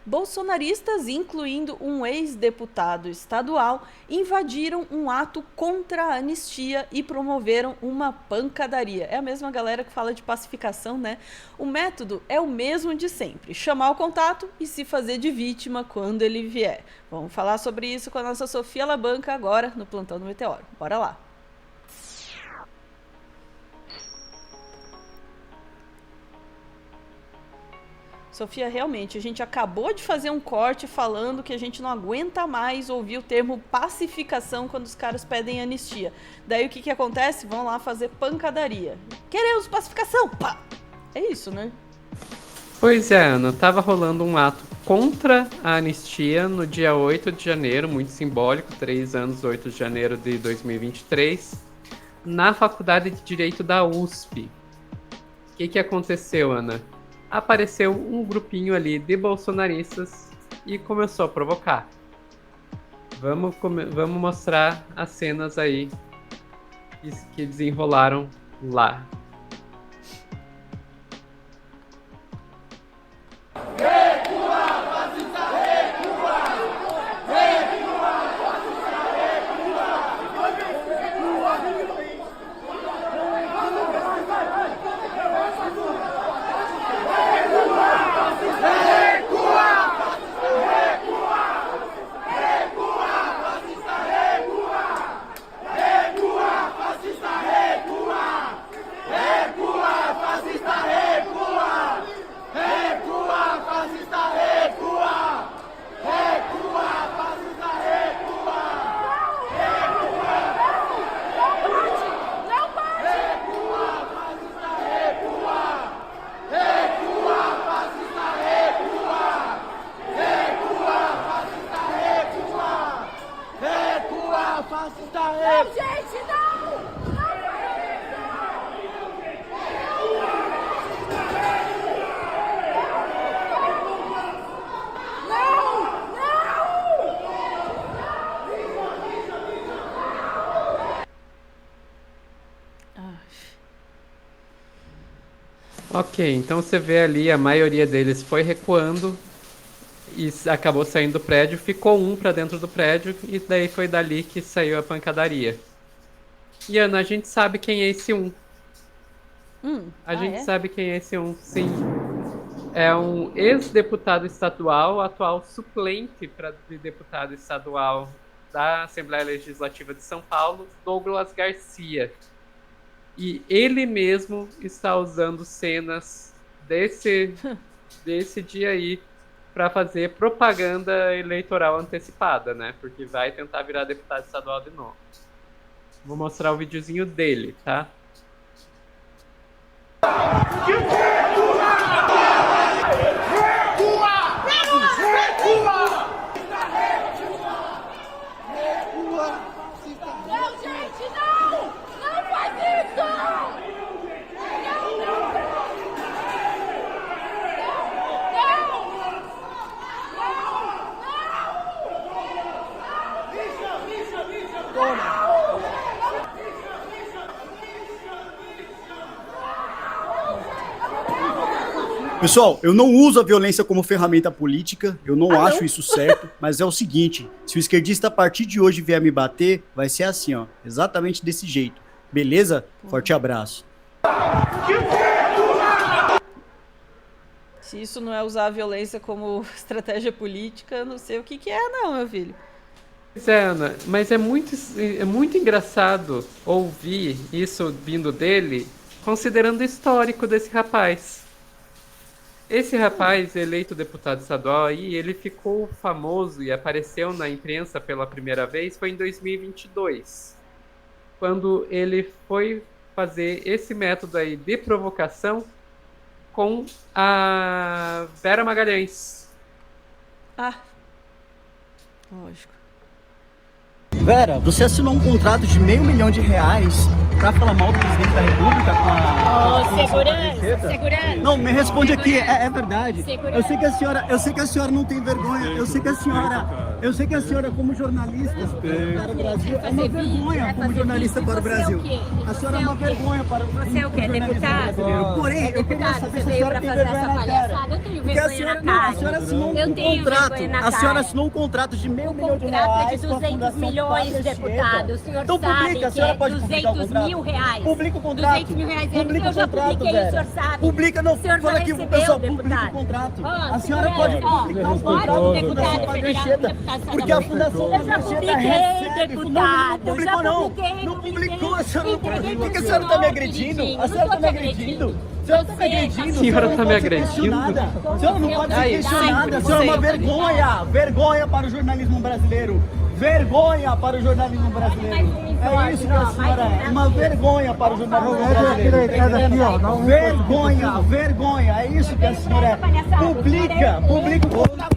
Bolsonaristas, incluindo um ex-deputado estadual, invadiram um ato contra a anistia e promoveram uma pancadaria. É a mesma galera que fala de pacificação, né? O método é o mesmo de sempre: chamar o contato e se fazer de vítima quando ele vier. Vamos falar sobre isso com a nossa Sofia Labanca agora no Plantão do Meteoro. Bora lá! Sofia, realmente, a gente acabou de fazer um corte falando que a gente não aguenta mais ouvir o termo pacificação quando os caras pedem anistia. Daí o que acontece? Vão lá fazer pancadaria. Queremos pacificação! Pá! É isso, né? Pois é, Ana, tava rolando um ato contra a anistia no dia 8 de janeiro, muito simbólico, 3 anos, 8 de janeiro de 2023, na Faculdade de Direito da USP. O que aconteceu, Ana? Apareceu um grupinho ali de bolsonaristas e começou a provocar. Vamos mostrar as cenas aí que desenrolaram lá. Não, gente, não! Ok, então você vê ali, a maioria deles foi recuando e acabou saindo do prédio, ficou um pra dentro do prédio e daí foi dali que saiu a pancadaria. E Ana, a gente sabe quem é esse um. A gente sabe quem é esse um, sim. É um ex-deputado estadual, atual suplente de deputado estadual da Assembleia Legislativa de São Paulo, Douglas Garcia. E ele mesmo está usando cenas desse dia aí para fazer propaganda eleitoral antecipada, né? Porque vai tentar virar deputado estadual de novo. Vou mostrar o videozinho dele, tá? Não, gente, não! Não faz isso! Pessoal, eu não uso a violência como ferramenta política, eu não acho isso certo, mas é o seguinte, se o esquerdista a partir de hoje vier me bater, vai ser assim, ó, exatamente desse jeito. Beleza? Forte abraço. Se isso não é usar a violência como estratégia política, não sei o que é não, meu filho. Pois é, Ana, mas é muito engraçado ouvir isso vindo dele, considerando o histórico desse rapaz. Esse rapaz, eleito deputado estadual aí, ele ficou famoso e apareceu na imprensa pela primeira vez, foi em 2022, quando ele foi fazer esse método aí de provocação com a Vera Magalhães. Ah, lógico. Vera, você assinou um contrato de R$500 mil pra falar mal do presidente da República com a... Segurança. Não, me responde aqui, é verdade. Segurança. Eu sei que a senhora não tem vergonha. Eu sei que a senhora como jornalista para o Brasil é uma vergonha como jornalista para o Brasil. A senhora é uma vergonha para o Brasil. Você é o quê? Deputado? Porém, eu queria saber se a Veio senhora pra tem fazer vergonha essa na cara. palhaçada. Eu tenho Porque a vergonha senhora, na cara. a senhora assinou Eu um tenho contrato. vergonha na A senhora cara. assinou um contrato de R$500 mil O contrato é de com a 200 Fundação milhões, Pátria deputado. O Anchieta. senhor Então sabe publica, a que senhora é pode publicar o 200 contrato. mil reais. Publica o contrato. 200 mil reais. Publica Eu o já contrato, publiquei, o Vera. senhor sabe. Publica, não, O senhor fala já aqui, recebeu, pessoal, publica o deputado. contrato. Ó, A senhora pode publicar o contrato da Fundação Pátria Anchieta, porque a Fundação Eu já Pátria Anchieta publiquei, recebe. deputado. Não publicou, não. Não publicou, a senhora não publicou. Por que a senhora está me agredindo? A senhora está me agredindo. A senhora está me agredindo. A senhora tá me agredindo. A senhora não pode ser questionada. A senhora é uma vergonha. Vergonha para o jornalismo brasileiro. Vergonha para o jornalismo brasileiro. É isso que a senhora é. Uma vergonha para o jornalismo brasileiro. Vergonha, vergonha. É isso que a senhora é. Publica o contrato.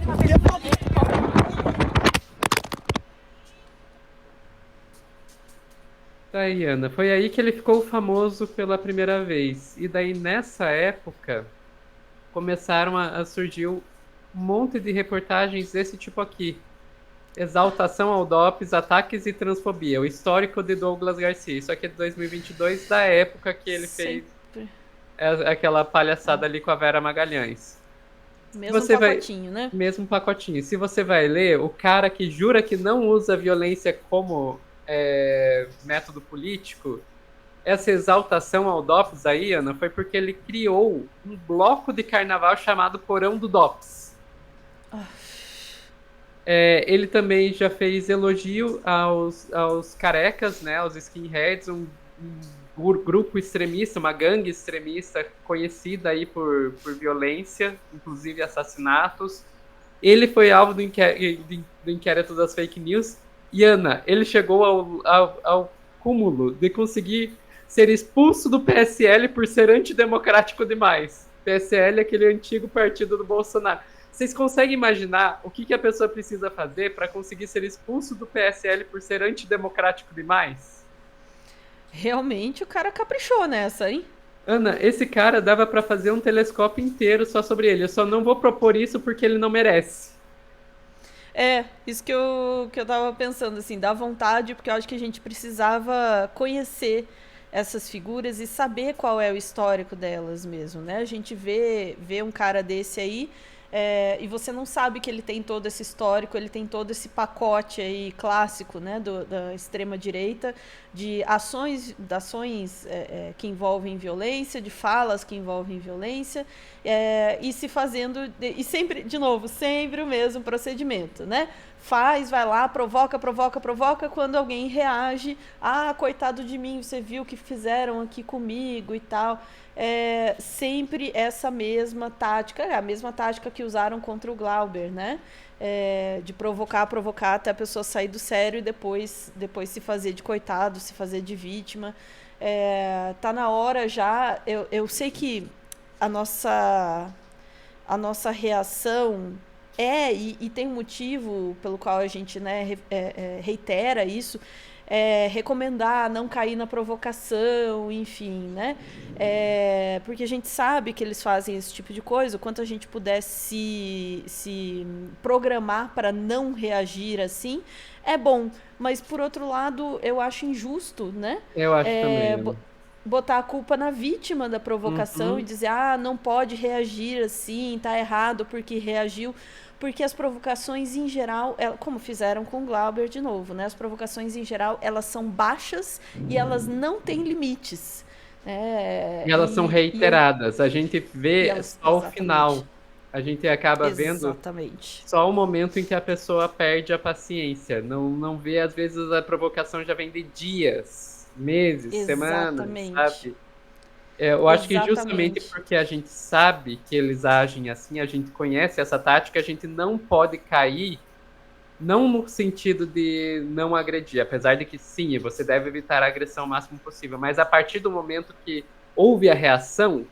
Tá aí, Ana. Foi aí que ele ficou famoso pela primeira vez. E daí, nessa época, começaram a surgir um monte de reportagens desse tipo aqui. Exaltação ao DOPS, ataques e transfobia. O histórico de Douglas Garcia. Isso aqui é de 2022, da época que ele fez aquela palhaçada ali com a Vera Magalhães. Mesmo Você pacotinho, né? Mesmo pacotinho. Se você vai ler, o cara que jura que não usa violência como método político, essa exaltação ao DOPS aí, Ana, foi porque ele criou um bloco de carnaval chamado Porão do DOPS. Ele também já fez elogio aos carecas, né, aos skinheads, um grupo extremista, uma gangue extremista conhecida aí por violência, inclusive assassinatos. Ele foi alvo do inquérito das fake news. E, Ana, ele chegou ao cúmulo de conseguir ser expulso do PSL por ser antidemocrático demais. PSL é aquele antigo partido do Bolsonaro. Vocês conseguem imaginar o que a pessoa precisa fazer para conseguir ser expulso do PSL por ser antidemocrático demais? Realmente o cara caprichou nessa, hein? Ana, esse cara dava para fazer um telescópio inteiro só sobre ele. Eu só não vou propor isso porque ele não merece. Isso que eu tava pensando, assim, dá vontade, porque eu acho que a gente precisava conhecer essas figuras e saber qual é o histórico delas mesmo, né? A gente vê um cara desse aí, e você não sabe que ele tem todo esse histórico, ele tem todo esse pacote aí clássico, né, da extrema-direita, de ações que envolvem violência, de falas que envolvem violência, e se fazendo, e sempre, de novo, sempre o mesmo procedimento, né? Vai lá, provoca, quando alguém reage, coitado de mim, você viu o que fizeram aqui comigo e tal. Sempre essa mesma tática, a mesma tática que usaram contra o Glauber, né? De provocar até a pessoa sair do sério e depois se fazer de coitado, se fazer de vítima. Tá na hora já, eu sei que a nossa reação e tem um motivo pelo qual a gente, né, reitera isso, recomendar não cair na provocação, enfim, né? Porque a gente sabe que eles fazem esse tipo de coisa, o quanto a gente puder se programar para não reagir assim, é bom. Mas, por outro lado, eu acho injusto, né? Eu acho também. Botar a culpa na vítima da provocação e dizer, não pode reagir assim, tá errado porque reagiu. Porque as provocações em geral, como fizeram com o Glauber de novo, né? As provocações em geral, elas são baixas e elas não têm limites. E elas são reiteradas. A gente vê só o final. A gente acaba vendo só o momento em que a pessoa perde a paciência. Não vê, às vezes, a provocação já vem de dias, meses, semanas, sabe? Eu acho que justamente porque a gente sabe que eles agem assim, a gente conhece essa tática, a gente não pode cair, não no sentido de não agredir, apesar de que sim, você deve evitar a agressão o máximo possível, mas a partir do momento que houve a reação,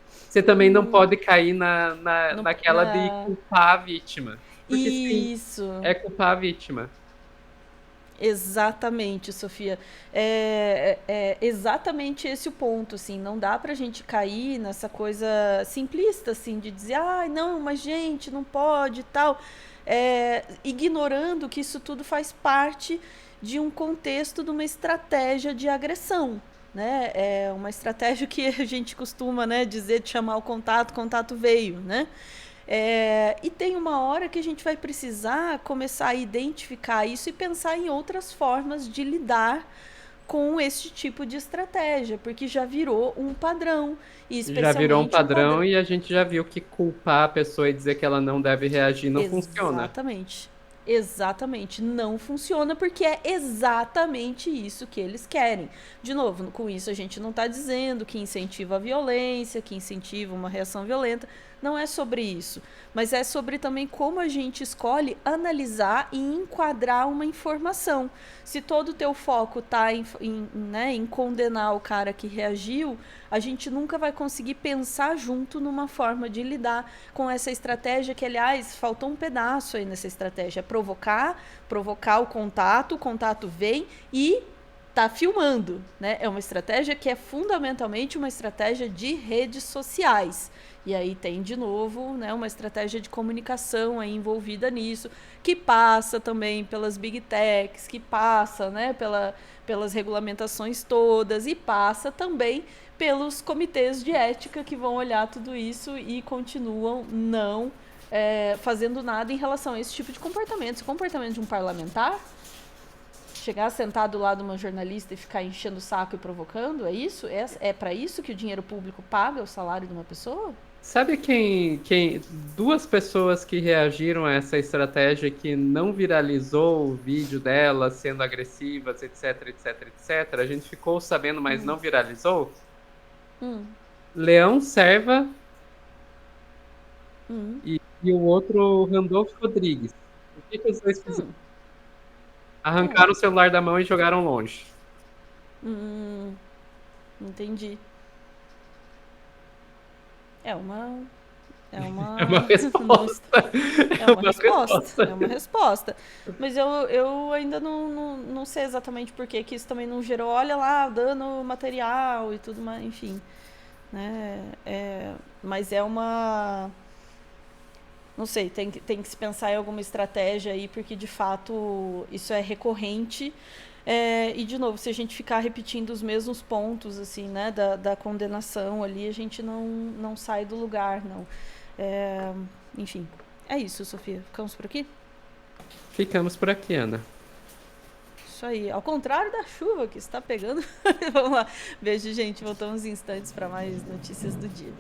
você também não pode cair naquela de culpar a vítima. Porque sim, é culpar a vítima. Exatamente, Sofia. É exatamente esse o ponto, assim, não dá pra gente cair nessa coisa simplista, assim, de dizer, ai, não, mas gente, não pode e tal, ignorando que isso tudo faz parte de um contexto, de uma estratégia de agressão, né? É uma estratégia que a gente costuma, né, dizer de chamar o contato veio, né? E tem uma hora que a gente vai precisar começar a identificar isso e pensar em outras formas de lidar com esse tipo de estratégia, porque já virou um padrão, e Já virou um especialmente um padrão padrão. e a gente já viu que culpar a pessoa e dizer que ela não deve reagir não funciona. Exatamente. Exatamente. Não funciona porque é exatamente isso que eles querem. De novo, com isso a gente não está dizendo que incentiva a violência, que incentiva uma reação violenta. Não é sobre isso. Mas é sobre também como a gente escolhe analisar e enquadrar uma informação. Se todo o teu foco está em condenar o cara que reagiu, a gente nunca vai conseguir pensar junto numa forma de lidar com essa estratégia que, aliás, faltou um pedaço aí nessa estratégia. É provocar o contato vem e tá filmando, né? É uma estratégia que é fundamentalmente uma estratégia de redes sociais. E aí tem, de novo, né, uma estratégia de comunicação aí envolvida nisso, que passa também pelas big techs, que passa, né, pelas regulamentações todas e passa também pelos comitês de ética que vão olhar tudo isso e continuam não fazendo nada em relação a esse tipo de comportamento. Esse comportamento de um parlamentar, chegar sentado lá de uma jornalista e ficar enchendo o saco e provocando, é isso? É para isso que o dinheiro público paga o salário de uma pessoa? Sabe duas pessoas que reagiram a essa estratégia que não viralizou o vídeo delas sendo agressivas, etc, etc, etc. A gente ficou sabendo, mas não viralizou? Leão Serva e o outro Randolfo Rodrigues. O que os dois fizeram? Arrancaram o celular da mão e jogaram longe. Entendi. É uma É uma resposta. É uma resposta. Mas eu ainda não sei exatamente por que isso também não gerou, olha lá, dano material e tudo mais, enfim. Né? Mas é uma... Não sei, tem que se pensar em alguma estratégia aí, porque de fato isso é recorrente. E de novo, se a gente ficar repetindo os mesmos pontos assim, né, da condenação ali, a gente não sai do lugar, não. Enfim, é isso, Sofia. Ficamos por aqui? Ficamos por aqui, Ana. Isso aí. Ao contrário da chuva que está pegando. Vamos lá. Beijo, gente. Voltamos em instantes para mais notícias do dia.